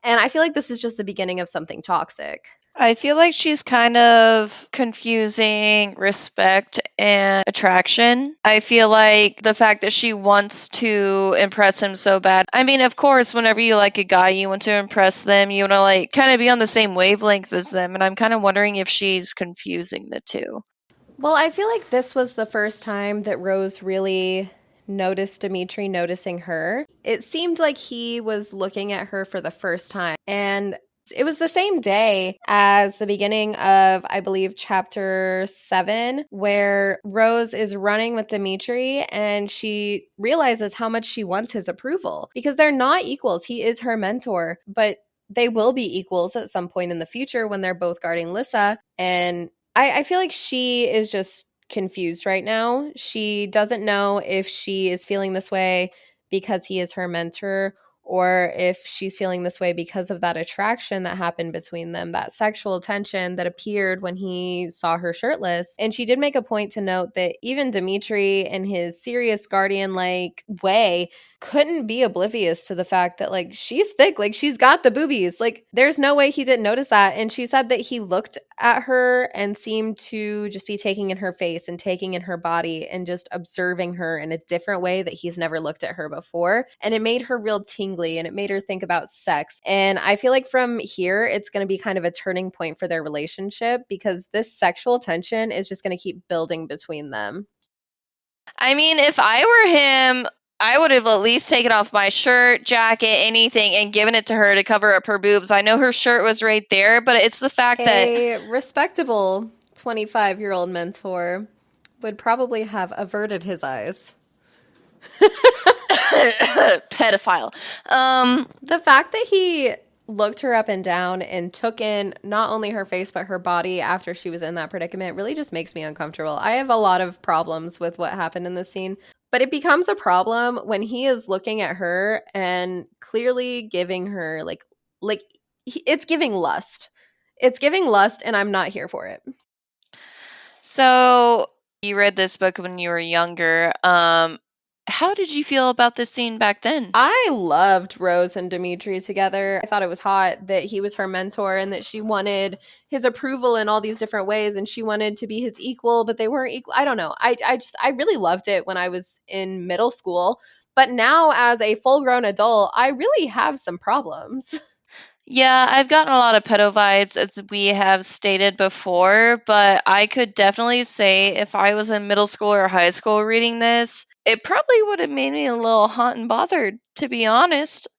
Speaker 1: And I feel like this is just the beginning of something toxic.
Speaker 2: I feel like she's kind of confusing respect and attraction. I feel like the fact that she wants to impress him so bad. I mean, of course, whenever you like a guy, you want to impress them. You want to like kind of be on the same wavelength as them. And I'm kind of wondering if she's confusing the two.
Speaker 1: Well, I feel like this was the first time that Rose really noticed Dimitri noticing her. It seemed like he was looking at her for the first time. And it was the same day as the beginning of, I believe, chapter 7, where Rose is running with Dimitri and she realizes how much she wants his approval because they're not equals. He is her mentor, but they will be equals at some point in the future when they're both guarding Lissa. And I feel like she is just confused right now. She doesn't know if she is feeling this way because he is her mentor or if she's feeling this way because of that attraction that happened between them, that sexual tension that appeared when he saw her shirtless. And she did make a point to note that even Dimitri, in his serious guardian like way, couldn't be oblivious to the fact that like she's thick, like she's got the boobies. Like there's no way he didn't notice that. And she said that he looked at her and seemed to just be taking in her face and taking in her body and just observing her in a different way that he's never looked at her before. And it made her real tingly and it made her think about sex. And I feel like from here, it's going to be kind of a turning point for their relationship because this sexual tension is just going to keep building between them.
Speaker 2: I mean, if I were him, I would have at least taken off my shirt, jacket, anything, and given it to her to cover up her boobs. I know her shirt was right there, but it's the fact that
Speaker 1: A respectable 25-year-old mentor would probably have averted his eyes.
Speaker 2: pedophile.
Speaker 1: The fact that he looked her up and down and took in not only her face but her body after she was in that predicament really just makes me uncomfortable. I have a lot of problems with what happened in this scene, but it becomes a problem when he is looking at her and clearly giving her like it's giving lust. It's giving lust and I'm not here for it.
Speaker 2: So you read this book when you were younger. How did you feel about this scene back then?
Speaker 1: I loved Rose and Dimitri together. I thought it was hot that he was her mentor and that she wanted his approval in all these different ways and she wanted to be his equal, but they weren't equal. I don't know. I really loved it when I was in middle school, but now as a full-grown adult, I really have some problems.
Speaker 2: Yeah, I've gotten a lot of pedo vibes, as we have stated before, but I could definitely say if I was in middle school or high school reading this, it probably would have made me a little hot and bothered, to be honest.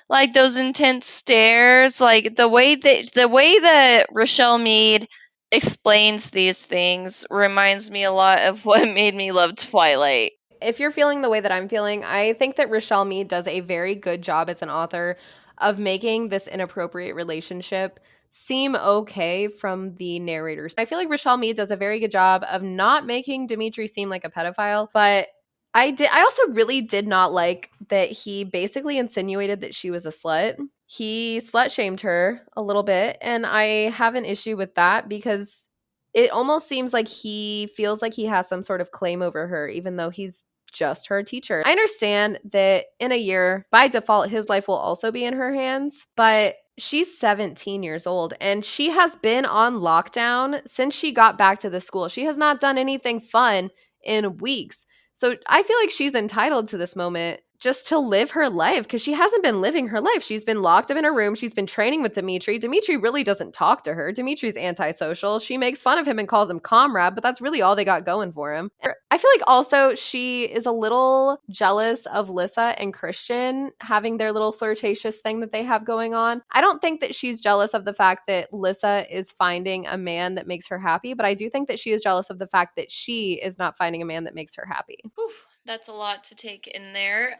Speaker 2: Like those intense stares, like the way that Richelle Mead explains these things reminds me a lot of what made me love Twilight.
Speaker 1: If you're feeling the way that I'm feeling, I think that Richelle Mead does a very good job as an author of making this inappropriate relationship seem okay from the narrators. I feel like Richelle Mead does a very good job of not making Dimitri seem like a pedophile, but I also really did not like that he basically insinuated that she was a slut. He slut shamed her a little bit, and I have an issue with that because it almost seems like he feels like he has some sort of claim over her, even though he's just her teacher. I understand that in a year, by default, his life will also be in her hands, but she's 17 years old and she has been on lockdown since she got back to the school. She has not done anything fun in weeks. So I feel like she's entitled to this moment just to live her life because she hasn't been living her life. She's been locked up in her room. She's been training with Dimitri. Dimitri really doesn't talk to her. Dimitri's antisocial. She makes fun of him and calls him comrade, but that's really all they got going for him. I feel like also she is a little jealous of Lissa and Christian having their little flirtatious thing that they have going on. I don't think that she's jealous of the fact that Lissa is finding a man that makes her happy, but I do think that she is jealous of the fact that she is not finding a man that makes her happy.
Speaker 2: Whew, that's a lot to take in there.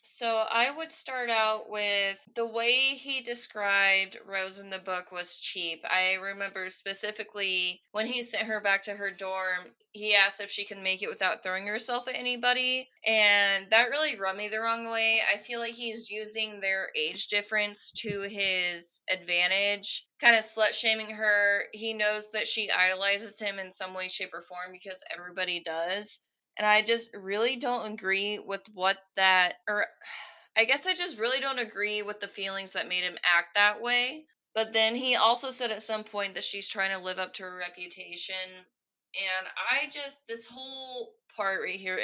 Speaker 2: So I would start out with the way he described Rose in the book was cheap. I remember specifically when he sent her back to her dorm, he asked if she could make it without throwing herself at anybody, and that really rubbed me the wrong way. I feel like he's using their age difference to his advantage, kind of slut shaming her. He knows that she idolizes him in some way, shape, or form because everybody does. And I just really don't agree with what that, or I guess I just really don't agree with the feelings that made him act that way. But then he also said at some point that she's trying to live up to her reputation. And this whole part right here,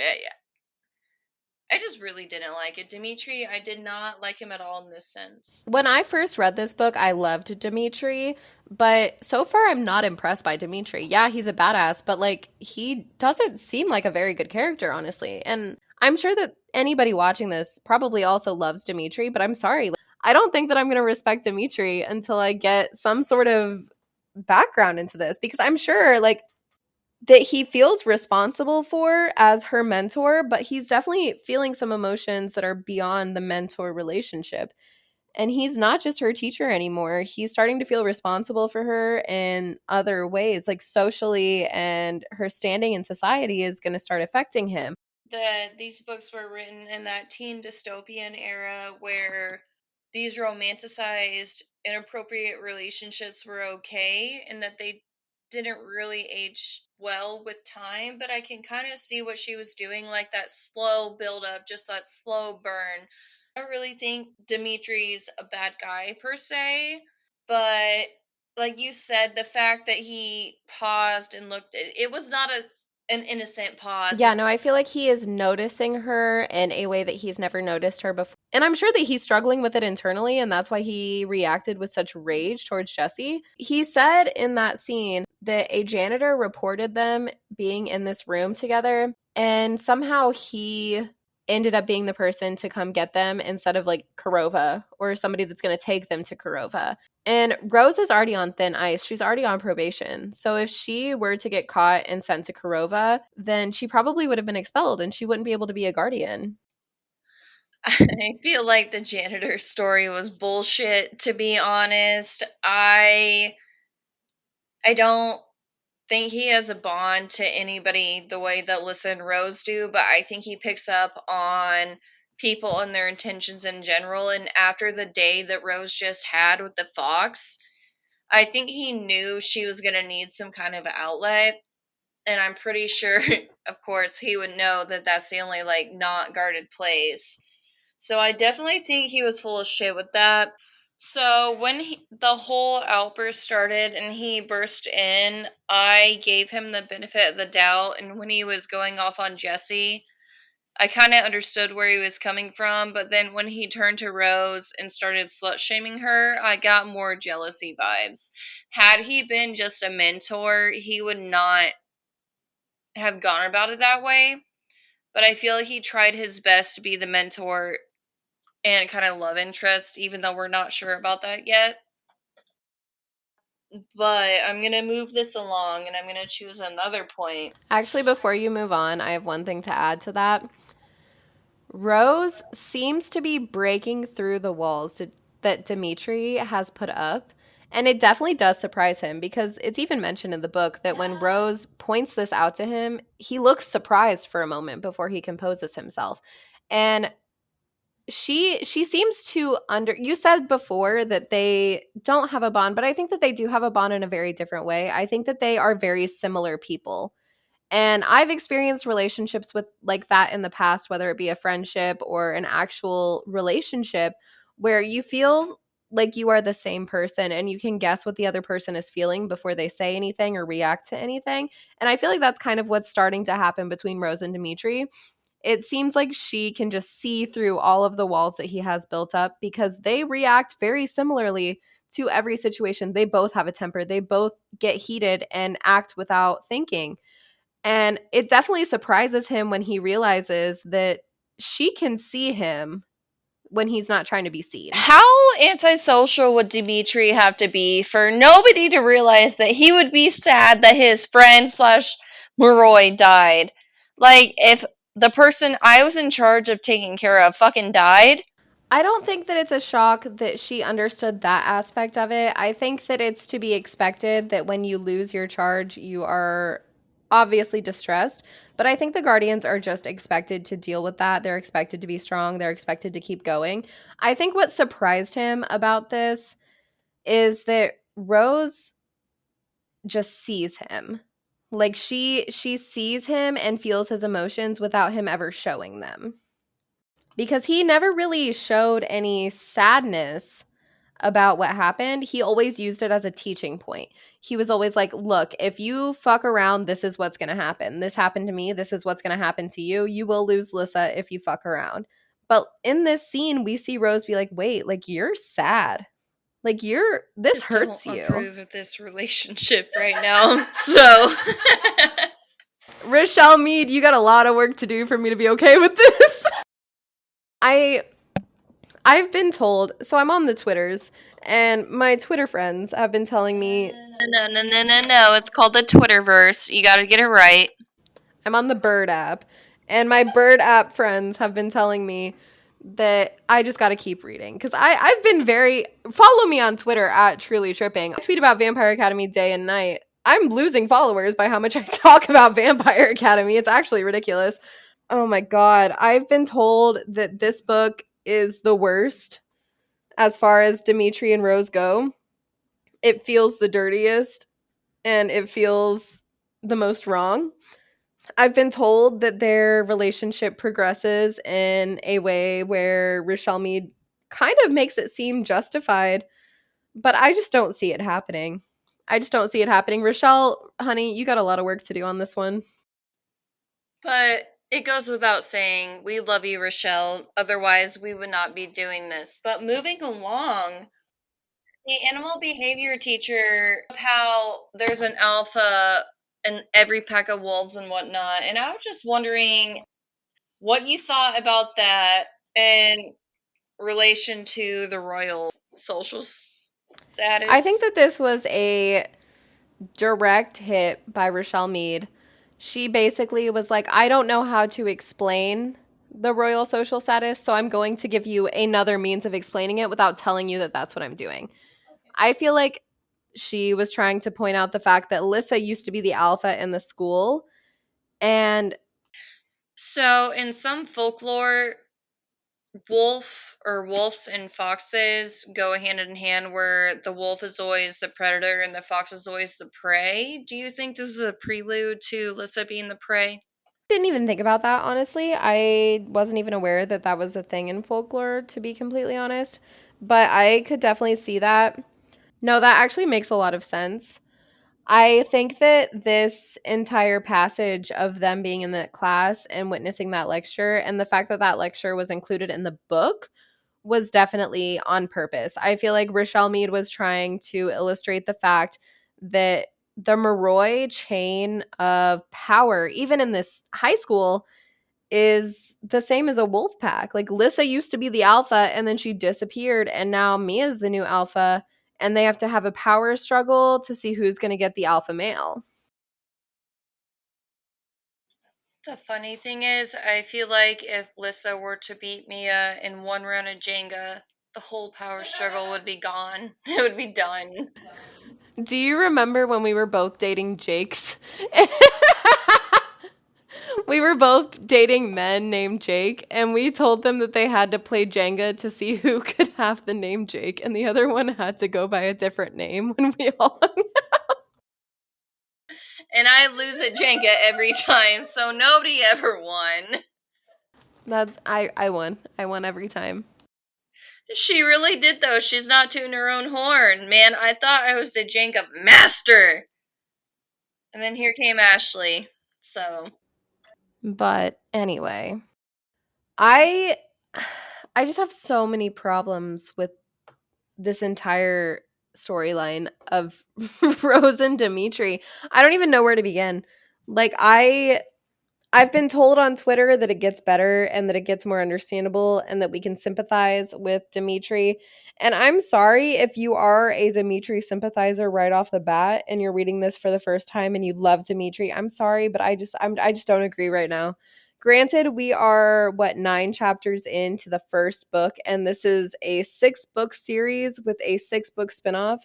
Speaker 2: I just really didn't like it. Dimitri, I did not like him at all in this sense.
Speaker 1: When I first read this book, I loved Dimitri, but so far I'm not impressed by Dimitri. Yeah, he's a badass, but like he doesn't seem like a very good character, honestly. And I'm sure that anybody watching this probably also loves Dimitri, but I'm sorry. I don't think that I'm going to respect Dimitri until I get some sort of background into this because I'm sure like that he feels responsible for as her mentor, but he's definitely feeling some emotions that are beyond the mentor relationship. And he's not just her teacher anymore. He's starting to feel responsible for her in other ways, like socially, and her standing in society is going to start affecting him.
Speaker 2: That these books were written in that teen dystopian era where these romanticized inappropriate relationships were okay and that they didn't really age well with time, but I can kind of see what she was doing, like that slow build up, just that slow burn. I don't really think Dimitri's a bad guy per se, but like you said, the fact that he paused and looked, it was not an innocent pause.
Speaker 1: Yeah, no, I feel like he is noticing her in a way that he's never noticed her before. And I'm sure that he's struggling with it internally, and that's why he reacted with such rage towards Jesse. He said in that scene that a janitor reported them being in this room together, and somehow he ended up being the person to come get them instead of like Kurova or somebody that's going to take them to Kurova. And Rose is already on thin ice. She's already on probation. So if she were to get caught and sent to Kurova, then she probably would have been expelled and she wouldn't be able to be a guardian.
Speaker 2: I feel like the janitor story was bullshit, to be honest. I don't think he has a bond to anybody the way that Lissa and Rose do, but I think he picks up on people and their intentions in general. And after the day that Rose just had with the fox, I think he knew she was going to need some kind of outlet. And I'm pretty sure, of course, he would know that that's the only, like, not guarded place. So I definitely think he was full of shit with that. So when the whole outburst started and he burst in, I gave him the benefit of the doubt. And when he was going off on Jesse, I kind of understood where he was coming from. But then when he turned to Rose and started slut shaming her, I got more jealousy vibes. Had he been just a mentor, he would not have gone about it that way. But I feel like he tried his best to be the mentor and kind of love interest, even though we're not sure about that yet. But I'm going to move this along and I'm going to choose another point.
Speaker 1: Actually, before you move on, I have one thing to add to that. Rose seems to be breaking through the walls that Dimitri has put up. And it definitely does surprise him because it's even mentioned in the book that when Rose points this out to him, he looks surprised for a moment before he composes himself. And she seems to under you said before that they don't have a bond, but I think that they do have a bond in a very different way. I think that they are very similar people. And I've experienced relationships with like that in the past, whether it be a friendship or an actual relationship where you feel like you are the same person and you can guess what the other person is feeling before they say anything or react to anything. And I feel like that's kind of what's starting to happen between Rose and Dimitri. It seems like she can just see through all of the walls that he has built up because they react very similarly to every situation. They both have a temper, they both get heated and act without thinking. And it definitely surprises him when he realizes that she can see him when he's not trying to be seen.
Speaker 2: How antisocial would Dimitri have to be for nobody to realize that he would be sad that his friend slash Moroi died? Like, if the person I was in charge of taking care of fucking died,
Speaker 1: I don't think that it's a shock that she understood that aspect of it. I think that it's to be expected that when you lose your charge, you are obviously distressed. But I think the Guardians are just expected to deal with that. They're expected to be strong, they're expected to keep going. I think what surprised him about this is that Rose just sees him. Like she sees him and feels his emotions without him ever showing them. Because he never really showed any sadness about what happened. He always used it as a teaching point. He was always like, look, if you fuck around, this is what's going to happen. This happened to me. This is what's going to happen to you. You will lose Lissa if you fuck around. But in this scene, we see Rose be like, wait, like you're sad. Like this
Speaker 2: Just don't
Speaker 1: hurts you.
Speaker 2: approve of this relationship right now. So
Speaker 1: Richelle Mead, you got a lot of work to do for me to be okay with this. I've been told, so I'm on the Twitters, and my Twitter friends have been telling me
Speaker 2: no. It's called the Twitterverse. You got to get it right.
Speaker 1: I'm on the Bird app, and my Bird app friends have been telling me that I just got to keep reading because I've been follow me on Twitter at Truly Tripping. I tweet about Vampire Academy day and night. I'm losing followers by how much I talk about Vampire Academy. It's actually ridiculous. Oh my god, I've been told that this book is the worst as far as Dimitri and Rose go. It feels the dirtiest and it feels the most wrong. I've been told that their relationship progresses in a way where Richelle Mead kind of makes it seem justified, but I just don't see it happening. I just don't see it happening. Richelle, honey, you got a lot of work to do on this one.
Speaker 2: But it goes without saying, we love you, Richelle. Otherwise, we would not be doing this. But moving along, the animal behavior teacher, how there's an alpha in every pack of wolves and whatnot. And I was just wondering what you thought about that in relation to the royal social status.
Speaker 1: I think that this was a direct hit by Richelle Mead. She basically was like, I don't know how to explain the royal social status, so I'm going to give you another means of explaining it without telling you that that's what I'm doing. I feel like she was trying to point out the fact that Lissa used to be the alpha in the school. And
Speaker 2: so, in some folklore, wolves and foxes go hand in hand, where the wolf is always the predator and the fox is always the prey. Do you think this is a prelude to Lissa being the prey?
Speaker 1: didn't even think about that, honestly. I wasn't even aware that that was a thing in folklore, to be completely honest. But I could definitely see that. No, that actually makes a lot of sense. I think that this entire passage of them being in that class and witnessing that lecture and the fact that that lecture was included in the book was definitely on purpose. I feel like Richelle Mead was trying to illustrate the fact that the Moroi chain of power, even in this high school, is the same as a wolf pack. Like Lissa used to be the alpha and then she disappeared and now Mia's the new alpha and they have to have a power struggle to see who's going to get the alpha male.
Speaker 2: The funny thing is, I feel like if Lissa were to beat Mia in one round of Jenga, the whole power struggle would be gone. It would be done.
Speaker 1: Do you remember when we were both dating Jakes? We were both dating men named Jake, and we told them that they had to play Jenga to see who could have the name Jake, and the other one had to go by a different name when we all hung.
Speaker 2: And I lose at Jenga every time, so nobody ever won.
Speaker 1: I won. I won every time.
Speaker 2: She really did, though. She's not tooting her own horn. Man, I thought I was the Jenga master. And then here came Ashley. So,
Speaker 1: But anyway, I I just have so many problems with this entire storyline of Rose and Dimitri. I don't even know where to begin. Like I've been told on Twitter that it gets better and that it gets more understandable and that we can sympathize with Dimitri. And I'm sorry if you are a Dimitri sympathizer right off the bat and you're reading this for the first time and you love Dimitri. I'm sorry, but I just don't agree right now. Granted, we are 9 chapters into the first book and this is a 6-book series with a 6-book spinoff.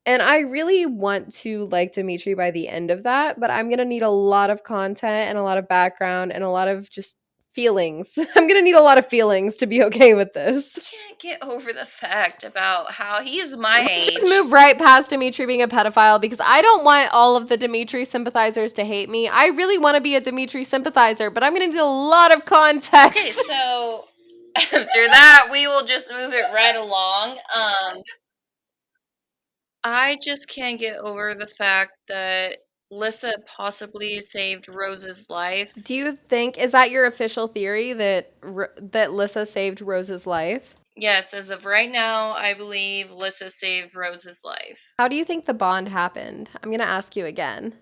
Speaker 1: And I really want to like Dimitri by the end of that, but I'm going to need a lot of content and a lot of background and a lot of just feelings. I'm gonna need a lot of feelings to be okay with this.
Speaker 2: Can't get over the fact about how he's my
Speaker 1: Let's
Speaker 2: age.
Speaker 1: just move right past Dimitri being a pedophile because I don't want all of the Dimitri sympathizers to hate me. I really want to be a Dimitri sympathizer, but I'm gonna need a lot of context.
Speaker 2: Okay, so after that, we will just move it right along. I just can't get over the fact that Lissa possibly saved Rose's life.
Speaker 1: Do you think is that your official theory that that Lissa saved Rose's life?
Speaker 2: Yes, as of right now, I believe Lissa saved Rose's life.
Speaker 1: How do you think the bond happened? I'm gonna ask you again.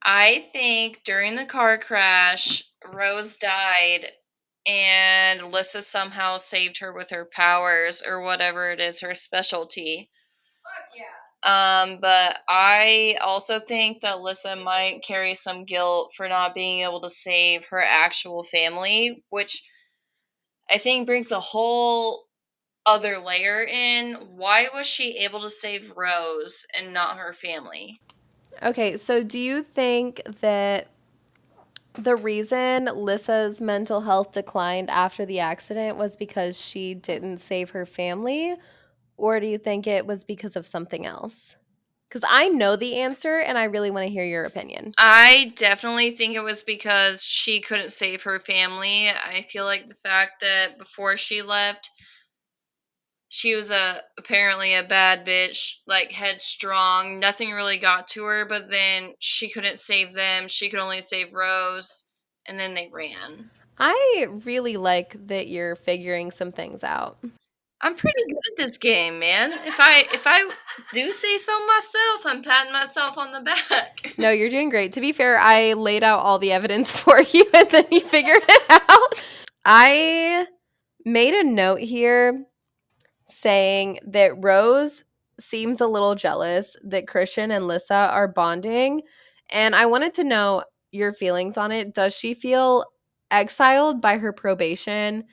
Speaker 2: I think during the car crash, Rose died and Lissa somehow saved her with her powers or whatever it is, her specialty. But I also think that Lissa might carry some guilt for not being able to save her actual family, which I think brings a whole other layer in. Why was she able to save Rose and not her family?
Speaker 1: Okay, so do you think that the reason Lissa's mental health declined after the accident was because she didn't save her family? Or do you think it was because of something else? Because I know the answer and I really want to hear your opinion.
Speaker 2: I definitely think it was because she couldn't save her family. I feel like the fact that before she left, she was apparently a bad bitch, like headstrong. Nothing really got to her, but then she couldn't save them. She could only save Rose, and then they ran.
Speaker 1: I really like that you're figuring some things out.
Speaker 2: I'm pretty good at this game, man. If I do say so myself, I'm patting myself on the back.
Speaker 1: No, you're doing great. To be fair, I laid out all the evidence for you and then you figured it out. I made a note here saying that Rose seems a little jealous that Christian and Lissa are bonding. And I wanted to know your feelings on it. Does she feel exiled by her probation?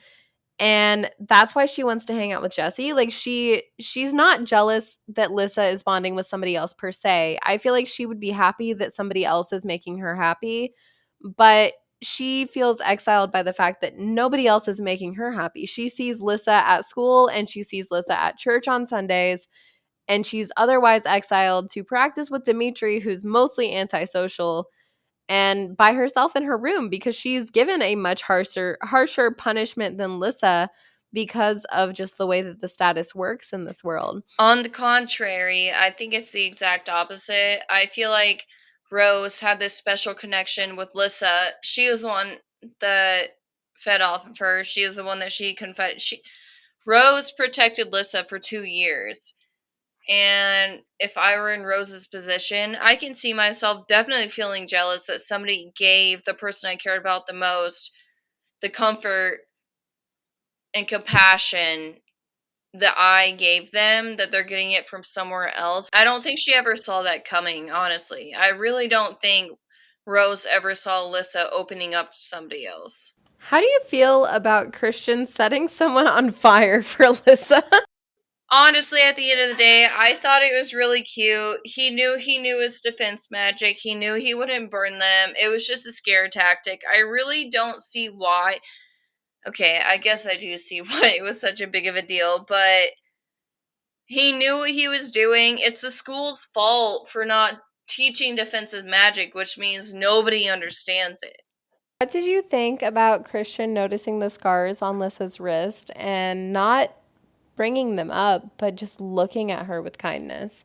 Speaker 1: And that's why she wants to hang out with Jesse. Like she's not jealous that Lissa is bonding with somebody else per se. I feel like she would be happy that somebody else is making her happy, but she feels exiled by the fact that nobody else is making her happy. She sees Lissa at school and she sees Lissa at church on Sundays, and she's otherwise exiled to practice with Dimitri, who's mostly antisocial, and by herself in her room because she's given a much harsher punishment than Lissa because of just the way that the status works in this world.
Speaker 2: On the contrary, I think it's the exact opposite. I feel like Rose had this special connection with Lissa. She was the one that fed off of her. She was the one that she confided. Rose protected Lissa for 2 years. And if I were in Rose's position, I can see myself definitely feeling jealous that somebody gave the person I cared about the most the comfort and compassion that I gave them, that they're getting it from somewhere else. I don't think she ever saw that coming, honestly. I really don't think Rose ever saw Alyssa opening up to somebody else.
Speaker 1: How do you feel about Christian setting someone on fire for Lissa?
Speaker 2: Honestly, at the end of the day, I thought it was really cute. He knew his defense magic. He knew he wouldn't burn them. It was just a scare tactic. I really don't see why. Okay, I guess I do see why it was such a big of a deal, but he knew what he was doing. It's the school's fault for not teaching defensive magic, which means nobody understands it.
Speaker 1: What did you think about Christian noticing the scars on Lissa's wrist and not bringing them up, but just looking at her with kindness?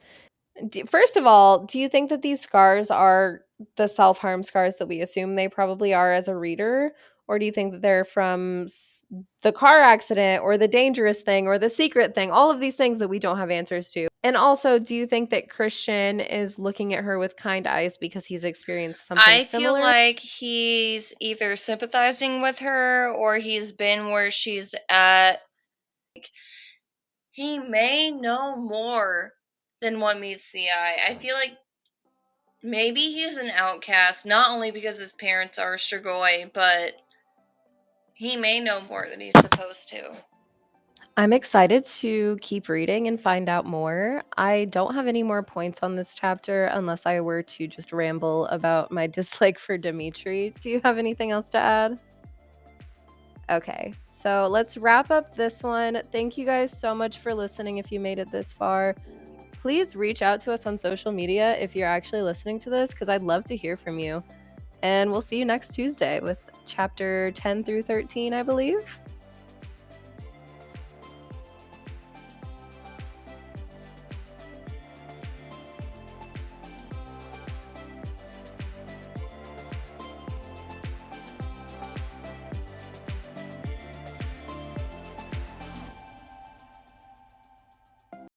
Speaker 1: First of all, do you think that these scars are the self-harm scars that we assume they probably are as a reader? Or do you think that they're from the car accident or the dangerous thing or the secret thing? All of these things that we don't have answers to. And also, do you think that Christian is looking at her with kind eyes because he's experienced something
Speaker 2: I
Speaker 1: similar?
Speaker 2: feel like he's either sympathizing with her or he's been where she's at. He may know more than what meets the eye. I feel like maybe he's an outcast, not only because his parents are Strigoi, but he may know more than he's supposed to.
Speaker 1: I'm excited to keep reading and find out more. I don't have any more points on this chapter unless I were to just ramble about my dislike for Dimitri. Do you have anything else to add? Okay, so let's wrap up this one. Thank you guys so much for listening if you made it this far. Please reach out to us on social media if you're actually listening to this, because I'd love to hear from you. And we'll see you next Tuesday with chapter 10 through 13, I believe.